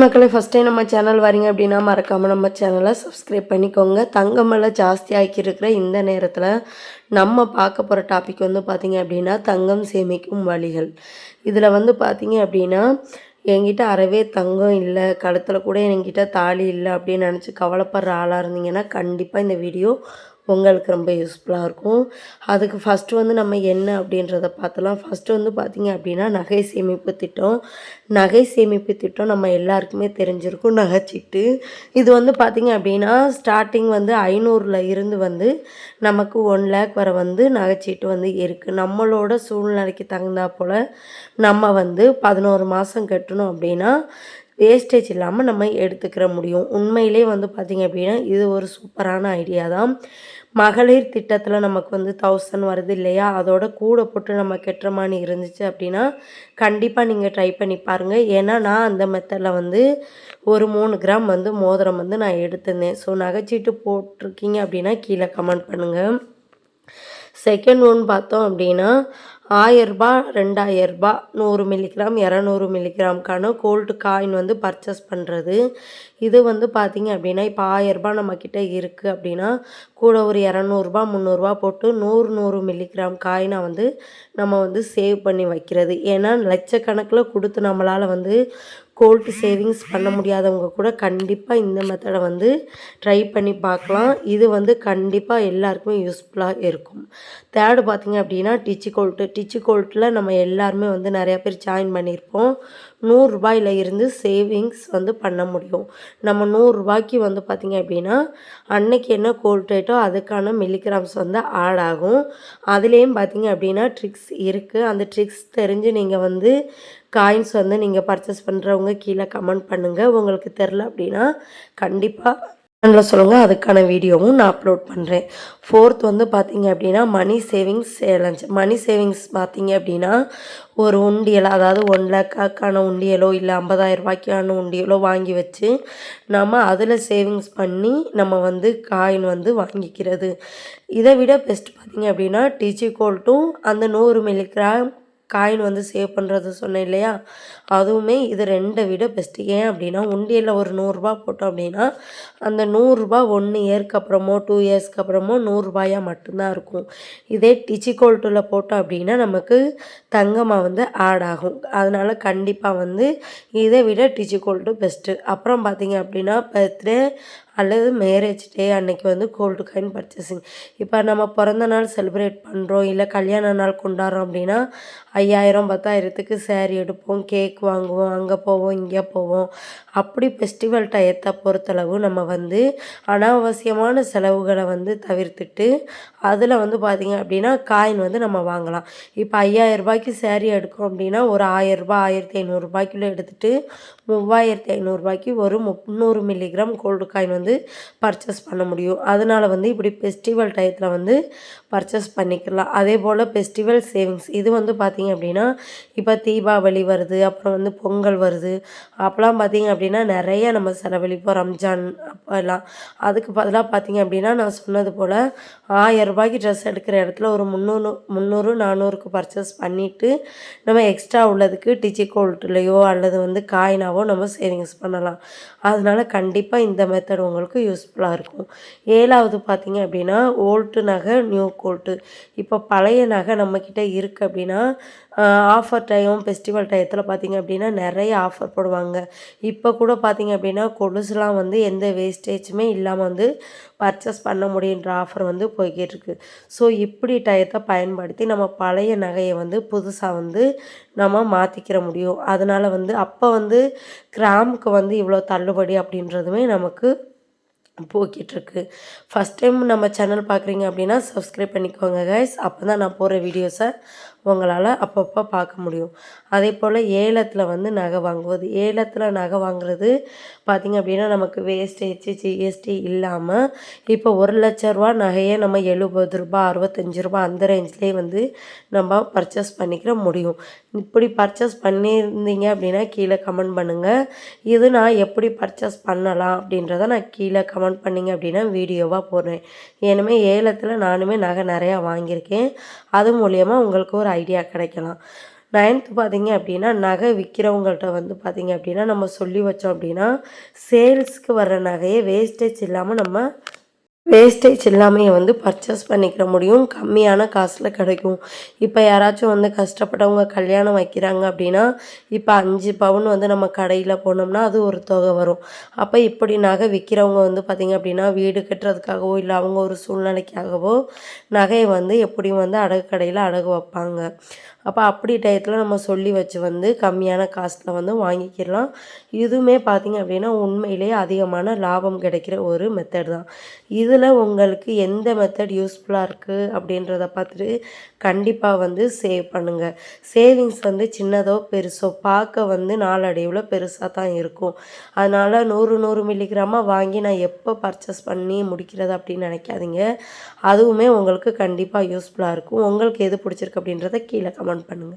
மக்களே, first time நம்ம channel வரீங்க அப்படின்னா மறக்காமல் நம்ம சேனலை சப்ஸ்கிரைப் பண்ணிக்கோங்க. தங்கம் விலை ஜாஸ்தி ஆகியிருக்கிற இந்த நேரத்தில் நம்ம பார்க்க போகிற டாபிக் வந்து பார்த்திங்க அப்படின்னா தங்கம் சேமிக்கும் வழிகள். இதில் வந்து பார்த்திங்க அப்படின்னா என்கிட்ட அறவே தங்கம் இல்லை, கழுத்தில் கூட என்கிட்ட தாலி இல்லை அப்படின்னு நினச்சி கவலைப்படுற ஆளாக இருந்தீங்கன்னா கண்டிப்பாக இந்த வீடியோ உங்களுக்கு ரொம்ப யூஸ்ஃபுல்லாக இருக்கும். அதுக்கு ஃபஸ்ட்டு வந்து நம்ம என்ன அப்படின்றத பார்த்துலாம். ஃபஸ்ட்டு வந்து பார்த்திங்க அப்படின்னா நகை சேமிப்பு திட்டம். நகை சேமிப்பு திட்டம் நம்ம எல்லாருக்குமே தெரிஞ்சிருக்கும். நகைச்சீட்டு இது வந்து பார்த்திங்க அப்படின்னா ஸ்டார்டிங் வந்து 500ல் இருந்து வந்து நமக்கு 1,00,000 வரை வந்து நகைச்சீட்டு வந்து இருக்குது. நம்மளோட சூழ்நிலைக்கு தகுந்தா போல் நம்ம வந்து 11 மாதம் கட்டணும் அப்படின்னா வேஸ்டேஜ் இல்லாமல் நம்ம எடுத்துக்கிற முடியும். உண்மையிலே வந்து பார்த்திங்க அப்படின்னா இது ஒரு சூப்பரான ஐடியா தான். மகளிர் திட்டத்தில் நமக்கு வந்து 1000 வருது இல்லையா, அதோட கூட போட்டு நம்ம கெட்டுற மாதிரி இருந்துச்சு அப்படின்னா கண்டிப்பாக நீங்கள் ட்ரை பண்ணி பாருங்கள். ஏன்னா நான் அந்த மெத்தடில் வந்து ஒரு 3 கிராம் வந்து மோதிரம் வந்து நான் எடுத்திருந்தேன். ஸோ நகைச்சீட்டு போட்டிருக்கீங்க அப்படின்னா கீழே கமெண்ட் பண்ணுங்கள். செகண்ட் ஒன் பார்த்தோம் அப்படின்னா 1000 ரூபா 2000 ரூபா 100 மில்லிகிராம் 200 மில்லிகிராம்க்கான கோல்டு காயின் வந்து பர்ச்சேஸ் பண்ணுறது. இது வந்து பார்த்திங்க அப்படின்னா இப்போ 1000 ரூபா நம்மக்கிட்ட இருக்குது அப்படின்னா கூட ஒரு 200 300 போட்டு 100 மில்லிகிராம் காயினை வந்து நம்ம வந்து சேவ் பண்ணி வைக்கிறது. ஏன்னா லட்சக்கணக்கில் கொடுத்து நம்மளால் வந்து கோல்டு சேவிங்ஸ் பண்ண முடியாதவங்க கூட கண்டிப்பாக இந்த மெத்தடை வந்து ட்ரை பண்ணி பார்க்கலாம். இது வந்து கண்டிப்பாக எல்லாருக்குமே யூஸ்ஃபுல்லாக இருக்கும். தேர்டு பார்த்திங்க அப்படின்னா டிச்சி கோல்ட்டில் நம்ம எல்லாருமே வந்து நிறையா பேர் ஜாயின் பண்ணியிருப்போம். 100 ரூபாயில இருந்து சேவிங்ஸ் வந்து பண்ண முடியும். நம்ம 100 ரூபாய்க்கு வந்து பார்த்திங்க அப்படின்னா அன்னைக்கு என்ன கோல்ட் ரேட்டோ அதுக்கான மில்லிகிராம்ஸ் வந்து ஆட் ஆகும். அதுலேயும் பார்த்திங்க அப்படின்னா ட்ரிக்ஸ் இருக்குது. அந்த ட்ரிக்ஸ் தெரிஞ்சு நீங்கள் வந்து காயின்ஸ் வந்து நீங்கள் பர்ச்சேஸ் பண்ணுறவங்க கீழே கமெண்ட் பண்ணுங்கள். உங்களுக்கு தெரில அப்படின்னா கண்டிப்பாக கமெண்ட்டில் சொல்லுங்கள். அதுக்கான வீடியோவும் நான் அப்லோட் பண்ணுறேன். ஃபோர்த் வந்து பார்த்திங்க அப்படின்னா money savings challenge. Money savings பார்த்திங்க அப்படின்னா ஒரு உண்டியல், அதாவது 1,00,000க்கான உண்டியலோ இல்லை 50,000 ரூபாய்க்கான உண்டியலோ வாங்கி வச்சு நம்ம அதில் சேவிங்ஸ் பண்ணி நம்ம வந்து காயின் வந்து வாங்கிக்கிறது. இதை விட பெஸ்ட் பார்த்திங்க அப்படின்னா டிஜி கோல்ட்டும் அந்த 100 மில்லிகிராம் காயின் வந்து சேவ் பண்ணுறது சொன்னேன் இல்லையா, அதுவுமே இது 2 விட பெஸ்ட்டு. ஏன் அப்படின்னா உண்டியலில் ஒரு 100 ரூபா போட்டோம் அப்படின்னா அந்த 100 ரூபா 1 இயர்க்கு அப்புறமோ 2 இயர்ஸ்க்கு அப்புறமோ 100 ரூபாயாக மட்டும்தான் இருக்கும். இதே டிஜிகோல்ட்டில் போட்டோம் அப்படின்னா நமக்கு தங்கமாக வந்து ஆட் ஆகும். அதனால் கண்டிப்பாக வந்து இதை விட டிஜிகோல்ட்டு பெஸ்ட்டு. அப்புறம் பார்த்திங்க அப்படின்னா பர்த்டே அல்லது மேரேஜ் டே அன்னைக்கு வந்து கோல்டு காயின் பர்ச்சேசிங். இப்போ நம்ம பிறந்த நாள் செலிப்ரேட் பண்ணுறோம் இல்லை கல்யாண நாள் கொண்டாடுறோம் அப்படின்னா 5000 10,000க்கு சேரீ எடுப்போம், கேக் வாங்குவோம், அங்கே போவோம் இங்கே போவோம். அப்படி ஃபெஸ்டிவல் டயத்தை பொறுத்தளவு நம்ம வந்து அனாவசியமான செலவுகளை வந்து தவிர்த்துட்டு அதில் வந்து பார்த்திங்க அப்படின்னா காயின் வந்து நம்ம வாங்கலாம். இப்போ 5000 ரூபாய்க்கு சேரீ எடுக்கும் அப்படின்னா ஒரு 1000 ரூபா 1500 ரூபாய்க்குள்ளே எடுத்துகிட்டு 3500 ரூபாய்க்கு ஒரு 300 மில்லிகிராம் கோல்டு காயின் வந்து பர்ச்சேஸ் பண்ண முடியும். அதனால் வந்து இப்படி ஃபெஸ்டிவல் டயத்தில் வந்து பர்ச்சேஸ் பண்ணிக்கலாம். அதே போல் ஃபெஸ்டிவல் சேவிங்ஸ் இது வந்து பார்த்திங்க அப்படின்னா இப்போ தீபாவளி வருது, அப்புறம் வந்து பொங்கல் வருது, அப்போலாம் பார்த்திங்க அப்படின்னா நிறைய நம்ம செலவழிப்போம். ரம்ஜான் அப்போல்லாம் அதுக்கு பதிலாக பார்த்திங்க அப்படின்னா நான் சொன்னது போல் 1000 ரூபாய்க்கு ட்ரெஸ் எடுக்கிற இடத்துல ஒரு 300 400க்கு பர்ச்சேஸ் பண்ணிவிட்டு நம்ம எக்ஸ்ட்ரா உள்ளதுக்கு டிஜிகோல்ட்லேயோ அல்லது வந்து காயினாவோ நம்ம சேவிங்ஸ் பண்ணலாம். அதனால் கண்டிப்பாக இந்த மெத்தட் உங்களுக்கு யூஸ்ஃபுல்லாக இருக்கும். 7வது பார்த்திங்க அப்படின்னா ஓல்டு நகை நியூ கோல்ட்டு. இப்போ பழைய நகை நம்மக்கிட்ட இருக்குது அப்படின்னா ஆஃபர் டைம் ஃபெஸ்டிவல் டயத்தில் பார்த்திங்க அப்படின்னா நிறைய ஆஃபர் போடுவாங்க. இப்போ கூட பார்த்திங்க அப்படின்னா கொலுசுலாம் வந்து எந்த வேஸ்டேஜுமே இல்லாமல் வந்து பர்ச்சேஸ் பண்ண முடியுன்ற ஆஃபர் வந்து போய்கிட்டுருக்கு. ஸோ இப்படி டயத்தை பயன்படுத்தி நம்ம பழைய நகையை வந்து புதுசாக வந்து நம்ம மாற்றிக்கிற முடியும். அதனால் வந்து அப்போ வந்து கிராமுக்கு வந்து இவ்வளோ தள்ளுபடி அப்படின்றதுமே நமக்கு போய்கிட்டுருக்கு. ஃபஸ்ட் டைம் நம்ம சேனல் பார்க்குறீங்க அப்படின்னா சப்ஸ்கிரைப் பண்ணிக்கோங்க கைஸ். அப்போ தான் நான் போடுற வீடியோஸை உங்களால் அப்பப்போ பார்க்க முடியும். அதே போல் ஏலத்தில் வந்து நகை வாங்குவது. ஏலத்தில் நகை வாங்குறது பார்த்திங்க அப்படின்னா நமக்கு வேஸ்டேஜ் ஜிஎஸ்டி இல்லாமல் இப்போ 1,00,000 ரூபா நகையை நம்ம 70 ரூபா 65 ரூபா அந்த ரேஞ்சிலே வந்து நம்ம பர்ச்சேஸ் பண்ணிக்கிற முடியும். இப்படி பர்ச்சேஸ் பண்ணியிருந்தீங்க அப்படின்னா கீழே கமெண்ட் பண்ணுங்கள். இது நான் எப்படி பர்ச்சேஸ் பண்ணலாம் அப்படின்றத நான் கீழே கமெண்ட் பண்ணிங்க அப்படின்னா வீடியோவாக போடுறேன். ஏனுமே ஏலத்தில் நானுமே நகை நிறையா வாங்கியிருக்கேன். அது மூலயமா உங்களுக்கு ஒரு ஐடியா கிடைக்கலாம். 9th பார்த்தீங்க அப்படின்னா, நகை விற்கிறவங்கள்ட்ட வந்து பார்த்தீங்க அப்படின்னா, நம்ம சொல்லி வச்சோம் அப்படின்னா, சேல்ஸ்க்கு வர்ற நகைய வேஸ்டேஜ் இல்லாமயே வந்து பர்ச்சேஸ் பண்ணிக்கிற முடியும். கம்மியான காசுல கிடைக்கும். இப்ப யாராச்சும் வந்து கஷ்டப்பட்டவங்க கல்யாணம் வைக்கிறாங்க அப்படின்னா, இப்ப 5 பவுன் வந்து நம்ம கடையில போனோம்னா, அது ஒரு தொகை வரும். அப்ப இப்படி நகை விக்கிறவங்க வந்து பார்த்தீங்க அப்படின்னா, வீடு கட்டுறதுக்காகவோ, இல்ல அவங்க ஒரு சூழ்நிலைக்காகவோ, நகைய வந்து எப்படியும் வந்து அடகு கடையில அடகு வைப்பாங்க. அப்ப அப்படி டயத்துல நம்ம சொல்லி வச்சு வந்து கம்மியான காசுல வந்து வாங்கிக்கிரலாம். இதுவுமே பார்த்தீங்க அப்படின்னா, உண்மையிலேயே அதிகமான லாபம் கிடைக்கிற ஒரு மெத்தட் தான். இதில உங்களுக்கு எந்த மெத்தட் யூஸ்ஃபுல்லா இருக்கு அப்படின்றத பார்த்துட்டு கண்டிப்பா வந்து சேவ் பண்ணுங்க. சேவிங்ஸ் வந்து சின்னதோ, பெருசோ பார்க்க வந்து நாளடைவுல பெருசா தான் இருக்கும். அதனால 100 மில்லிகிராமா வாங்கி நான் எப்போ பர்ச்சேஸ் பண்ணி முடிக்கிறது அப்படின்னு நினைக்காதீங்க. அதுவுமே உங்களுக்கு கண்டிப்பா யூஸ்ஃபுல்லா இருக்கும். உங்களுக்கு எது பிடிச்சிருக்கு அப்படின்றத கீழ கமெண்ட் பண்ணுங்க.